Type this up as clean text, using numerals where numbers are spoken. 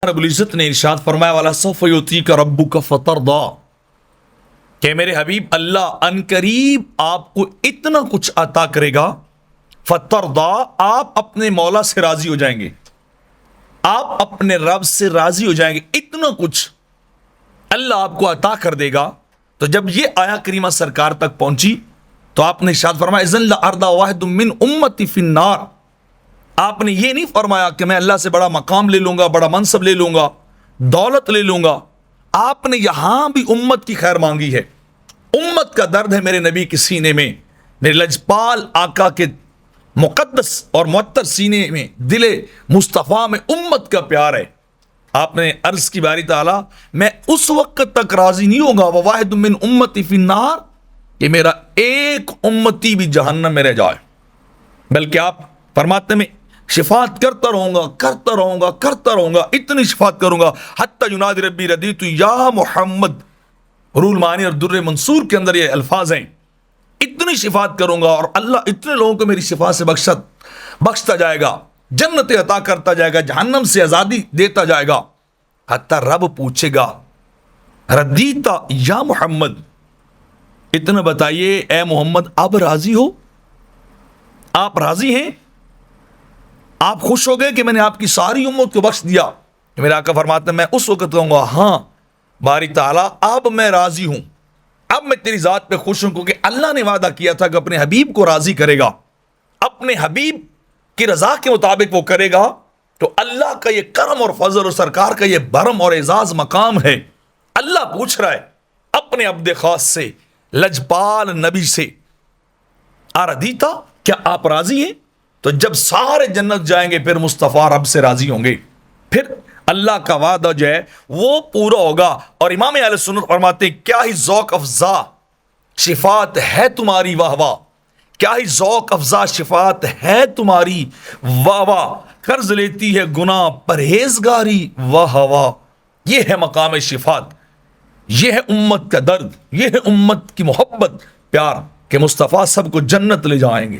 رب العزت نے ارشاد فرمایا والا سوف یعطیک ربک فترضی کہ میرے حبیب اللہ ان قریب آپ کو اتنا کچھ عطا کرے گا، فترضی آپ اپنے مولا سے راضی ہو جائیں گے، آپ اپنے رب سے راضی ہو جائیں گے، اتنا کچھ اللہ آپ کو عطا کر دے گا۔ تو جب یہ آیا کریمہ سرکار تک پہنچی تو آپ نے ارشاد فرمایا اذن لارضی واحد من امتی فی النار، آپ نے یہ نہیں فرمایا کہ میں اللہ سے بڑا مقام لے لوں گا، بڑا منصب لے لوں گا، دولت لے لوں گا، آپ نے یہاں بھی امت کی خیر مانگی ہے۔ امت کا درد ہے میرے نبی کے سینے میں، میرے لجپال آقا کے مقدس اور معطر سینے میں، دل مصطفیٰ میں امت کا پیار ہے۔ آپ نے عرض کی باری تعالیٰ میں اس وقت تک راضی نہیں ہوگا وواحد من امتی فی النار کہ میرا ایک امتی بھی جہنم میں رہ جائے، بلکہ آپ فرماتے میں شفاعت کرتا رہوں گا، کرتا رہوں گا، کرتا رہوں گا، اتنی شفاعت کروں گا حتی ینادی ربی ردیت یا محمد۔ روح المعانی اور در منصور کے اندر یہ الفاظ ہیں، اتنی شفاعت کروں گا اور اللہ اتنے لوگوں کو میری شفاعت سے بخشتا جائے گا، جنت عطا کرتا جائے گا، جہنم سے آزادی دیتا جائے گا، حتی رب پوچھے گا ردیتا یا محمد، اتنا بتائیے اے محمد اب راضی ہو؟ آپ راضی ہیں؟ آپ خوش ہو گئے کہ میں نے آپ کی ساری امت کو بخش دیا؟ میرے آقا فرماتے ہیں میں اس وقت کہوں گا ہاں باری تعالیٰ اب میں راضی ہوں، اب میں تیری ذات پہ خوش ہوں، کیونکہ اللہ نے وعدہ کیا تھا کہ اپنے حبیب کو راضی کرے گا، اپنے حبیب کی رضا کے مطابق وہ کرے گا۔ تو اللہ کا یہ کرم اور فضل اور سرکار کا یہ برم اور اعزاز مقام ہے۔ اللہ پوچھ رہا ہے اپنے عبد خاص سے، لجپال نبی سے، اردیتا کیا آپ راضی ہیں؟ تو جب سارے جنت جائیں گے پھر مصطفیٰ رب سے راضی ہوں گے، پھر اللہ کا وعدہ جو ہے وہ پورا ہوگا۔ اور امام اہل سنت فرماتے ہیں کیا ہی ذوق افزا شفاعت ہے تمہاری واہ واہ، کیا ہی ذوق افزا شفاعت ہے تمہاری واہ واہ، قرض لیتی ہے گناہ پرہیزگاری واہ واہ۔ یہ ہے مقام شفاعت، یہ ہے امت کا درد، یہ ہے امت کی محبت پیار کہ مصطفیٰ سب کو جنت لے جائیں گے۔